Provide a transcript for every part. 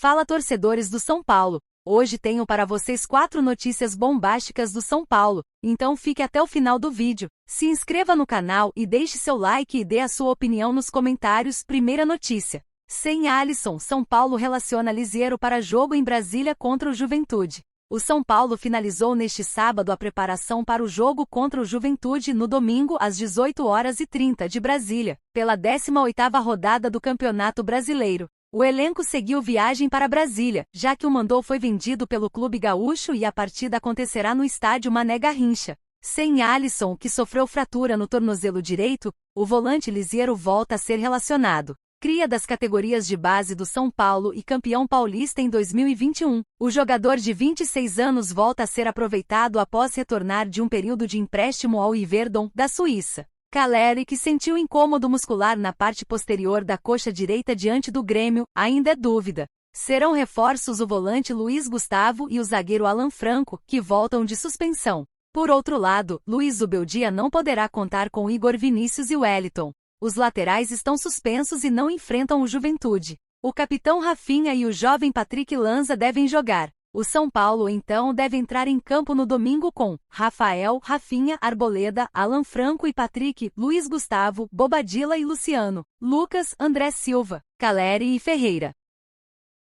Fala, torcedores do São Paulo! Hoje tenho para vocês 4 notícias bombásticas do São Paulo, então fique até o final do vídeo. Se inscreva no canal e deixe seu like e dê a sua opinião nos comentários. Primeira notícia. Sem Alisson, São Paulo relaciona Lisieiro para jogo em Brasília contra o Juventude. O São Paulo finalizou neste sábado a preparação para o jogo contra o Juventude no domingo às 18h30 de Brasília, pela 18ª rodada do Campeonato Brasileiro. O elenco seguiu viagem para Brasília, já que o mandou foi vendido pelo Clube Gaúcho e a partida acontecerá no estádio Mané Garrincha. Sem Alisson, que sofreu fratura no tornozelo direito, o volante Lisieiro volta a ser relacionado. Cria das categorias de base do São Paulo e campeão paulista em 2021, o jogador de 26 anos volta a ser aproveitado após retornar de um período de empréstimo ao Yverdon, da Suíça. Caleri, que sentiu incômodo muscular na parte posterior da coxa direita diante do Grêmio, ainda é dúvida. Serão reforços o volante Luiz Gustavo e o zagueiro Alan Franco, que voltam de suspensão. Por outro lado, Luiz Zubeldia não poderá contar com Igor Vinícius e Wellington. Os laterais estão suspensos e não enfrentam o Juventude. O capitão Rafinha e o jovem Patrick Lanza devem jogar. O São Paulo, então, deve entrar em campo no domingo com Rafael, Rafinha, Arboleda, Alan Franco e Patrick, Luiz Gustavo, Bobadilla e Luciano, Lucas, André Silva, Caleri e Ferreira.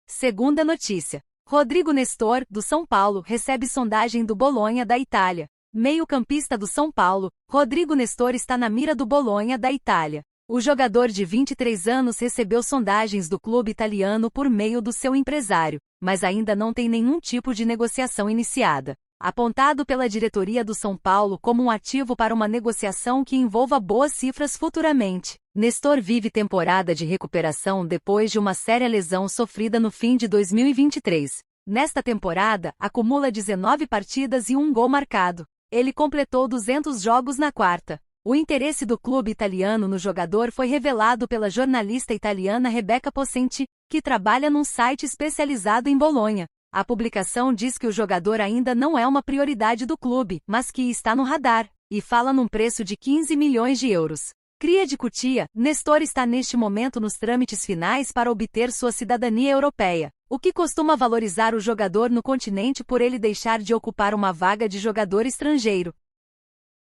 Segunda notícia. Rodrigo Nestor, do São Paulo, recebe sondagem do Bolonha da Itália. Meio-campista do São Paulo, Rodrigo Nestor está na mira do Bolonha da Itália. O jogador de 23 anos recebeu sondagens do clube italiano por meio do seu empresário, mas ainda não tem nenhum tipo de negociação iniciada. Apontado pela diretoria do São Paulo como um ativo para uma negociação que envolva boas cifras futuramente, Nestor vive temporada de recuperação depois de uma séria lesão sofrida no fim de 2023. Nesta temporada, acumula 19 partidas e 1 gol marcado. Ele completou 200 jogos na quarta. O interesse do clube italiano no jogador foi revelado pela jornalista italiana Rebecca Possenti, que trabalha num site especializado em Bolonha. A publicação diz que o jogador ainda não é uma prioridade do clube, mas que está no radar, e fala num preço de 15 milhões de euros. Cria de Cutia, Nestor está neste momento nos trâmites finais para obter sua cidadania europeia, o que costuma valorizar o jogador no continente por ele deixar de ocupar uma vaga de jogador estrangeiro.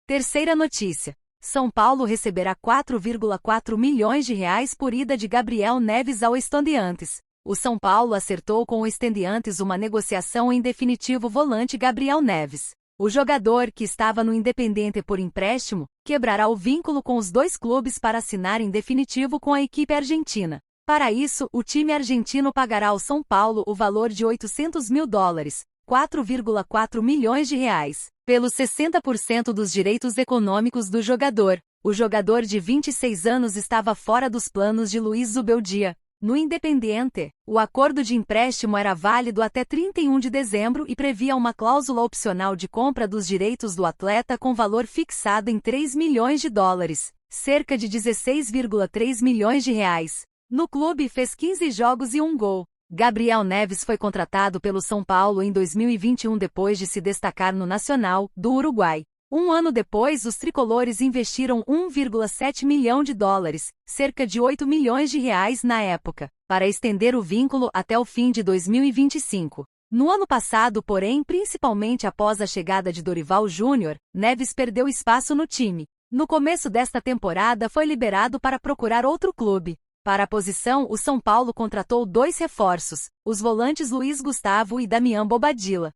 Terceira notícia. São Paulo receberá 4,4 milhões de reais por ida de Gabriel Neves ao Estudiantes. O São Paulo acertou com o Estudiantes uma negociação em definitivo volante Gabriel Neves. O jogador, que estava no Independiente por empréstimo, quebrará o vínculo com os dois clubes para assinar em definitivo com a equipe argentina. Para isso, o time argentino pagará ao São Paulo o valor de $800 mil, 4,4 milhões de reais, pelos 60% dos direitos econômicos do jogador. O jogador de 26 anos estava fora dos planos de Luiz Zubeldia. No Independiente, o acordo de empréstimo era válido até 31 de dezembro e previa uma cláusula opcional de compra dos direitos do atleta com valor fixado em $3 milhões, cerca de 16,3 milhões de reais. No clube fez 15 jogos e 1 gol. Gabriel Neves foi contratado pelo São Paulo em 2021 depois de se destacar no Nacional, do Uruguai. Um ano depois, os tricolores investiram $1,7 milhão, cerca de 8 milhões de reais na época, para estender o vínculo até o fim de 2025. No ano passado, porém, principalmente após a chegada de Dorival Júnior, Neves perdeu espaço no time. No começo desta temporada foi liberado para procurar outro clube. Para a posição, o São Paulo contratou 2 reforços, os volantes Luiz Gustavo e Damian Bobadilla.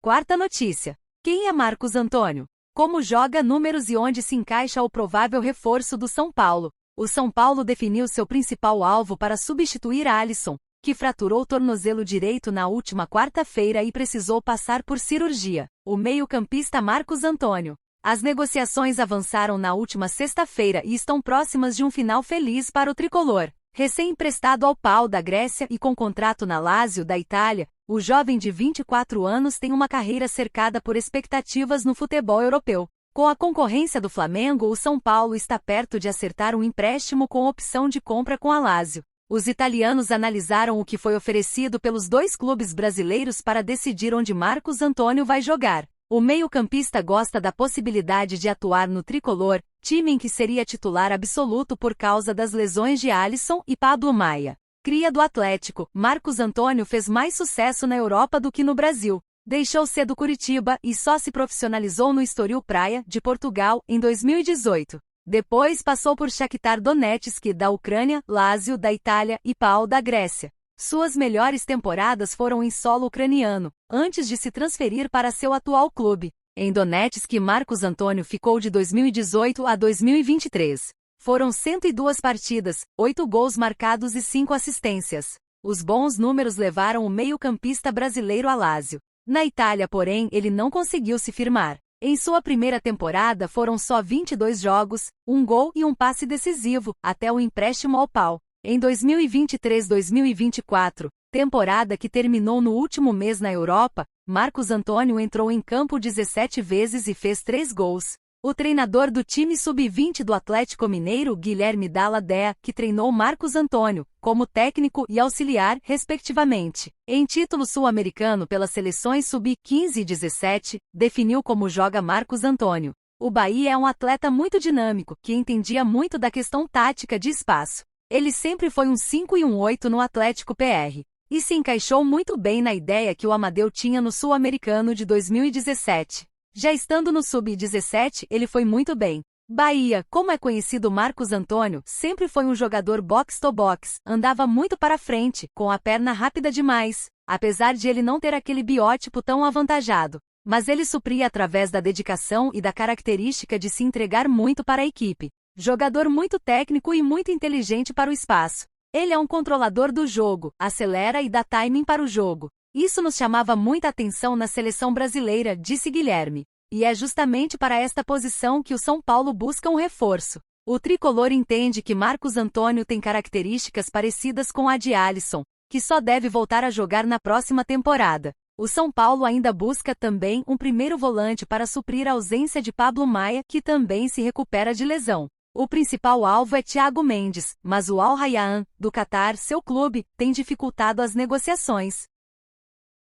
Quarta notícia. Quem é Marcos Antônio? Como joga, números e onde se encaixa o provável reforço do São Paulo? O São Paulo definiu seu principal alvo para substituir Alisson, que fraturou o tornozelo direito na última quarta-feira e precisou passar por cirurgia. O meio-campista Marcos Antônio. As negociações avançaram na última sexta-feira e estão próximas de um final feliz para o tricolor. Recém-emprestado ao PAOK da Grécia e com contrato na Lazio da Itália, o jovem de 24 anos tem uma carreira cercada por expectativas no futebol europeu. Com a concorrência do Flamengo, o São Paulo está perto de acertar um empréstimo com opção de compra com a Lazio. Os italianos analisaram o que foi oferecido pelos 2 clubes brasileiros para decidir onde Marcos Antônio vai jogar. O meio-campista gosta da possibilidade de atuar no tricolor, time em que seria titular absoluto por causa das lesões de Alisson e Pablo Maia. Cria do Atlético, Marcos Antônio fez mais sucesso na Europa do que no Brasil. Deixou cedo Curitiba e só se profissionalizou no Estoril Praia, de Portugal, em 2018. Depois passou por Shakhtar Donetsk, da Ucrânia, Lazio, da Itália, e PAOK, da Grécia. Suas melhores temporadas foram em solo ucraniano, antes de se transferir para seu atual clube. Em Donetsk, Marcos Antônio ficou de 2018 a 2023. Foram 102 partidas, 8 gols marcados e 5 assistências. Os bons números levaram o meio-campista brasileiro a Lazio. Na Itália, porém, ele não conseguiu se firmar. Em sua primeira temporada foram só 22 jogos, 1 gol e um passe decisivo, até o empréstimo ao PAOK. Em 2023-2024, temporada que terminou no último mês na Europa, Marcos Antônio entrou em campo 17 vezes e fez 3 gols. O treinador do time sub-20 do Atlético Mineiro, Guilherme Dalla Dea, que treinou Marcos Antônio, como técnico e auxiliar, respectivamente, em título sul-americano pelas seleções sub-15 e 17, definiu como joga Marcos Antônio. O Bahia é um atleta muito dinâmico, que entendia muito da questão tática de espaço. Ele sempre foi um 5 e um 8 no Atlético PR. E se encaixou muito bem na ideia que o Amadeu tinha no Sul-Americano de 2017. Já estando no Sub-17, ele foi muito bem. Bahia, como é conhecido Marcos Antônio, sempre foi um jogador box-to-box, andava muito para frente, com a perna rápida demais, apesar de ele não ter aquele biótipo tão avantajado. Mas ele supria através da dedicação e da característica de se entregar muito para a equipe. Jogador muito técnico e muito inteligente para o espaço. Ele é um controlador do jogo, acelera e dá timing para o jogo. Isso nos chamava muita atenção na seleção brasileira, disse Guilherme. E é justamente para esta posição que o São Paulo busca um reforço. O tricolor entende que Marcos Antônio tem características parecidas com a de Alisson, que só deve voltar a jogar na próxima temporada. O São Paulo ainda busca também um primeiro volante para suprir a ausência de Pablo Maia, que também se recupera de lesão. O principal alvo é Thiago Mendes, mas o Al Rayyan, do Catar, seu clube, tem dificultado as negociações.